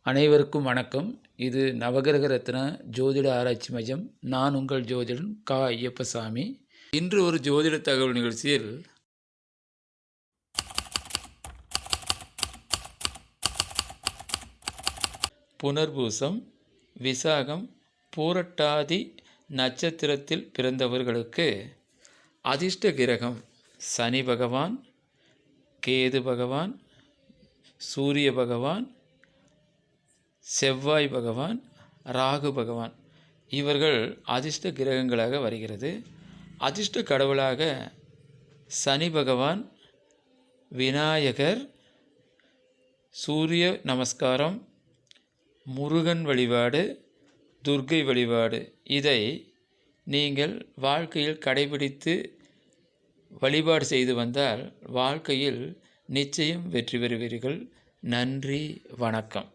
அனைவருக்கும் வணக்கம். இது நவகிரக ரத்ன ஜோதிட ஆராய்ச்சி மையம். நான் உங்கள் ஜோதிடன் கா. ஐயப்பசாமி. இன்று ஒரு ஜோதிட தகவல் நிகழ்ச்சியில் புனர்பூசம், விசாகம், பூரட்டாதி நட்சத்திரத்தில் பிறந்தவர்களுக்கு அதிர்ஷ்ட கிரகம் சனி பகவான், கேது பகவான், சூரிய பகவான், செவ்வாய் பகவான், ராகு பகவான் இவர்கள் அதிர்ஷ்ட கிரகங்களாக வருகிறது. அதிர்ஷ்ட கடவுளாக சனி பகவான், விநாயகர், சூரிய நமஸ்காரம், முருகன் வழிபாடு, துர்க்கை வழிபாடு இதை நீங்கள் வாழ்க்கையில் கடைபிடித்து வழிபாடு செய்து வந்தால் வாழ்க்கையில் நிச்சயம் வெற்றி பெறுவீர்கள். நன்றி, வணக்கம்.